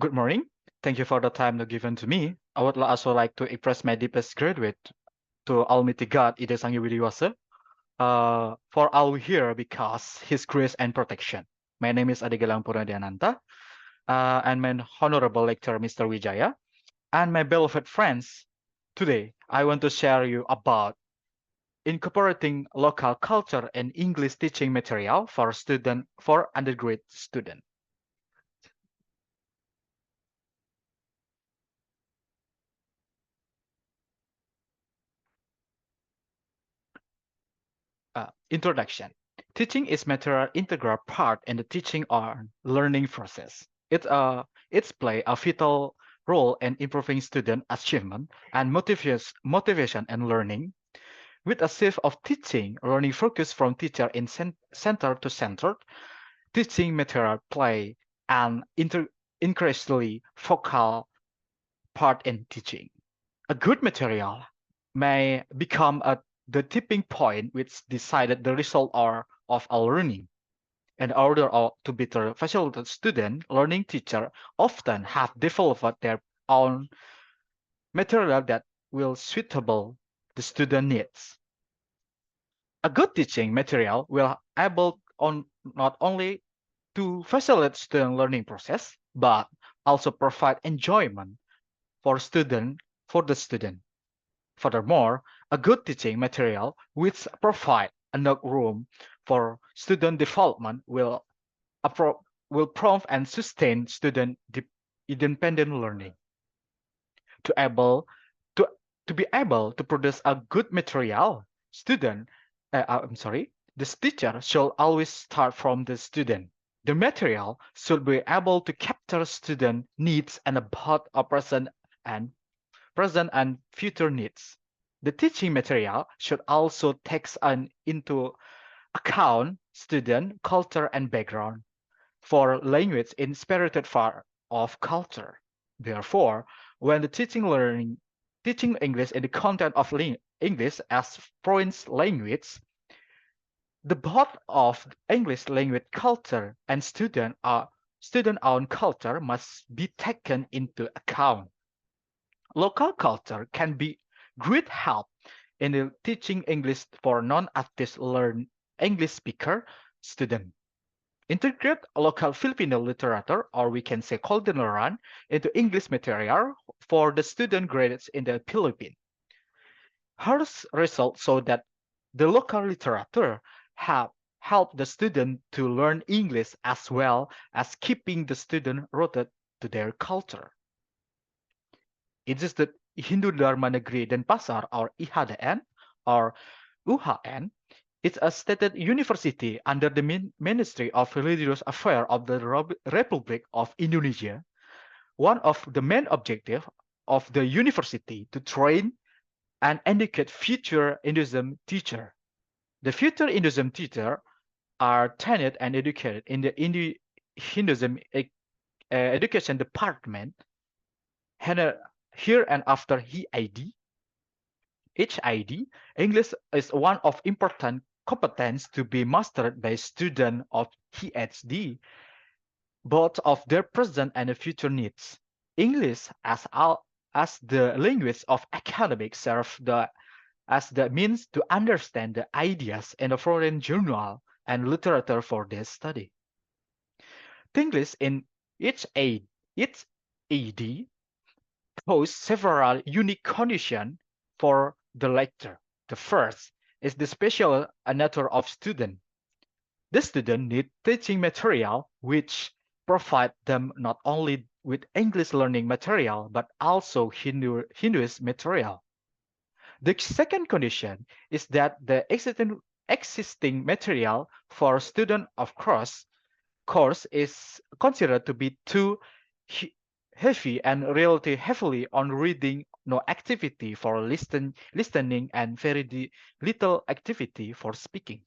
Good morning. Thank you for the time given to me. I would also like to express my deepest gratitude to Almighty God, Ide Sang Hyang Widi for all here because His grace and protection. My name is Adegelang Purnadiananta, and my honorable lecturer, Mr. Wijaya, and my beloved friends. Today, I want to share you about incorporating local culture and English teaching material for undergraduate student. Introduction. Teaching is material integral part in the teaching or learning process. It's play a vital role in improving student achievement and motivation and learning. With a shift of teaching, learning focus from teacher in center to center, teaching material play an increasingly focal part in teaching. A good material may become the tipping point which decided the result of a learning. In order to better facilitate student, learning teacher often have developed their own material that will suitable the student needs. A good teaching material will able on not only to facilitate student learning process, but also provide enjoyment for the student. Furthermore, a good teaching material which provide enough room for student development will prompt and sustain student independent learning. To able to to be able to produce a good material, the teacher should always start from the student. The material should be able to capture student needs and about a and present and future needs. The teaching material should also take into account student culture and background for language in spirited far of culture. Therefore, when the teaching English in the content of English as foreign language, the both of English language culture and student own culture must be taken into account. Local culture can be great help in the teaching English for non-active learn English speaker student. Integrate local Filipino literature, or we can say Kuldenaran, into English material for the student grades in the Philippines. Her results show that the local literature have helped the student to learn English as well as keeping the student rooted to their culture. It is the Hindu Dharma Negeri Denpasar or IHDN or UHN. It's a state university under the Ministry of Religious Affairs of the Republic of Indonesia. One of the main objectives of the university to train and educate future Hinduism teacher. The future Hinduism teacher are trained and educated in the Hinduism education department here and after HID. HID, English is one of important competence to be mastered by students of PhD, both of their present and future needs. English as the language of academics serve as the means to understand the ideas in a foreign journal and literature for their study. English in each AD pose several unique conditions for the lecture. The first is the special nature of student. The student need teaching material which provide them not only with English learning material but also Hinduist material. The second condition is that the existing material for student of course is considered to be too heavy and relatively heavily on reading, no activity for listening and very little activity for speaking.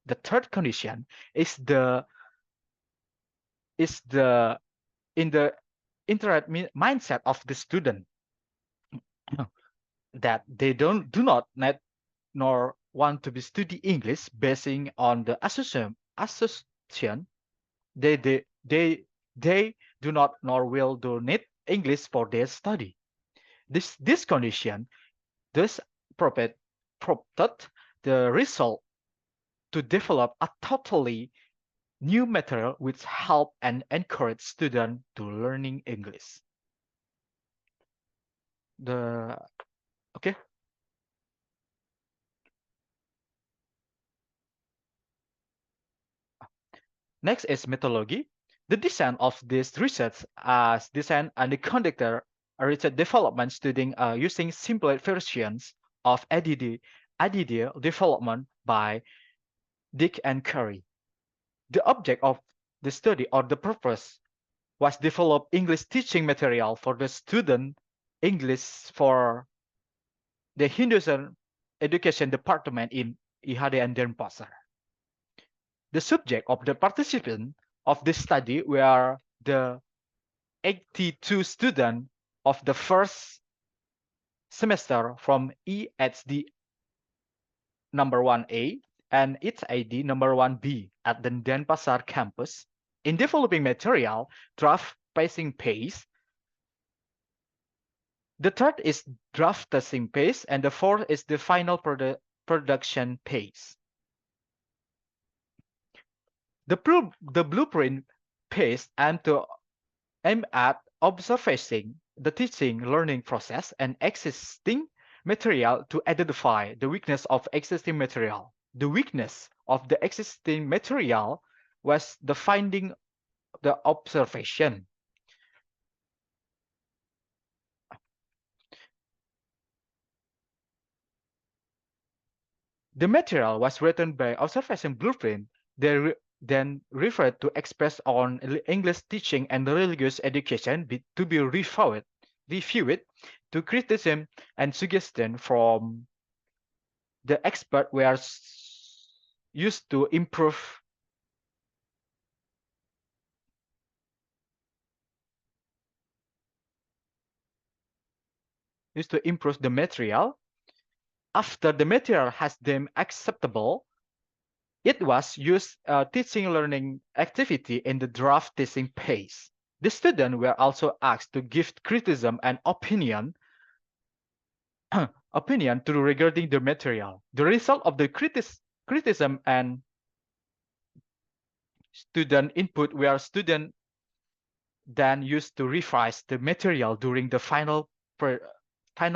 The third condition is the in the internet mindset of the student that they do not need nor want to be study English basing on the assumption they do not nor will do need English for their study. This condition thus prompted the result to develop a totally new material which help and encourage students to learning English. The okay. Next is methodology. The design of this research as design and the conductor a research development studying using simpler versions of ADD development by Dick and Curry. The object of the study or the purpose was develop English teaching material for the student English for the Hinduism Education Department in IHD and Denpasar. The subject of the participant of this study were the 82 students of the first semester from EHD number 1A and its ID number 1B at the Denpasar campus. In developing material, draft pacing pace. The third is draft testing pace, and the fourth is the final production pace. The blueprint pace aim at observing the teaching learning process and existing material to identify the weakness of existing material. The weakness of the existing material was the finding the observation. The material was written by observation blueprint. They then referred to express on English teaching and religious education to be reviewed to criticism and suggestion from the expert were used to improve the material. After the material has deemed acceptable, it was used teaching learning activity in the draft teaching phase. The students were also asked to give criticism and opinion to regarding the material. The result of the criticism and student input were student then used to revise the material during the final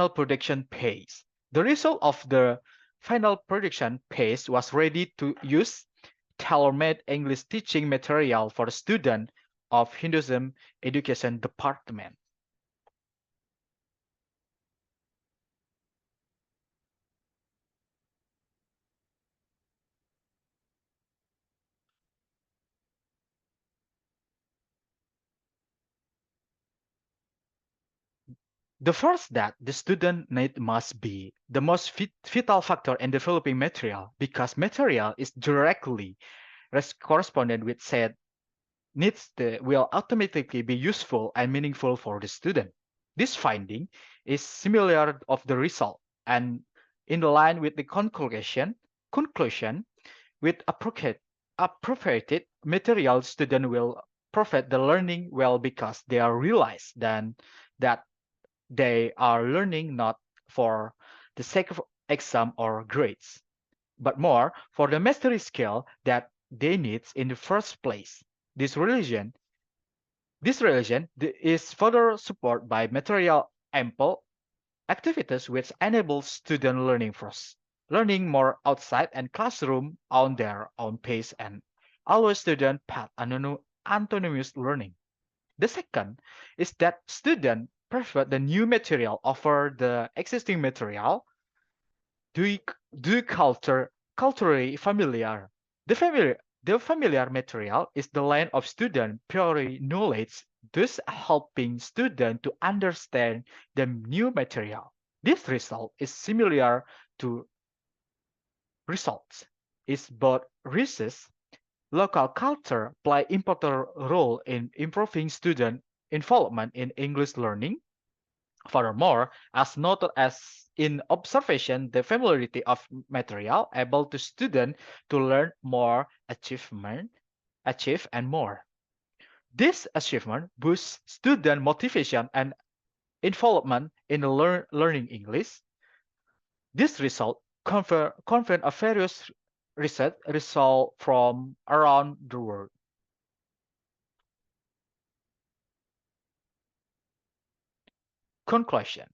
production phase. The result of the final production phase was ready to use tailor-made English teaching material for the student of Hinduism Education Department. The first that the student need must be the most vital factor in developing material because material is directly correspondent with said needs will automatically be useful and meaningful for the student. This finding is similar of the result and in line with the conclusion with appropriate material student will profit the learning well because they are realized then that they are learning not for the sake of exam or grades, but more for the mastery skill that they need in the first place. This relation is further supported by material ample activities which enable student learning more outside and classroom on their own pace and allow student path autonomous learning. The second is that students prefer the new material over the existing material culturally familiar. The familiar material is the line of student priori knowledge, thus helping student to understand the new material. This result is similar to results. Is both research, local culture play important role in improving student involvement in English learning. Furthermore, as noted as in observation, the familiarity of material able to student to learn more achieve and more. This achievement boosts student motivation and involvement in learning English. This result confirm a various research result from around the world. Conclusion.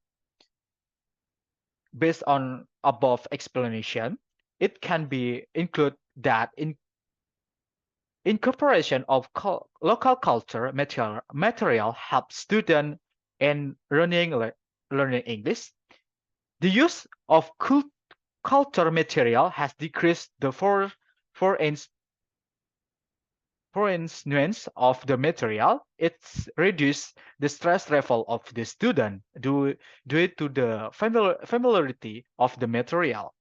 Based on above explanation, it can be include that incorporation of local culture material helps students in learning English. The use of culture material has decreased the foreign nuance of the material. It's reduced the stress level of the student due to the familiarity of the material.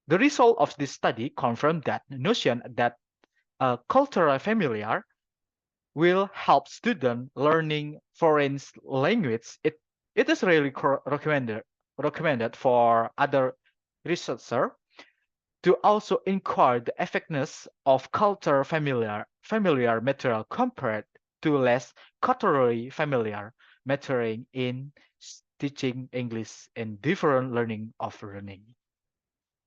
The result of this study confirmed that notion that cultural familiar will help student learning foreign language. It is really recommended for other researchers to also inquire the effectiveness of culture familiar material compared to less culturally familiar material in teaching English in different learning.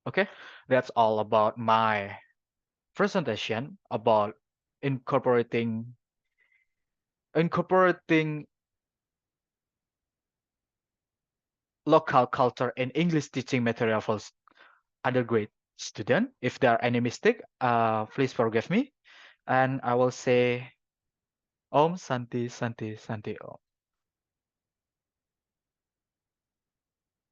Okay, that's all about my presentation about incorporating incorporating local culture in English teaching material for undergrad student. If there are any mistake, please forgive me. And I will say Om Santi Santi Santi Om.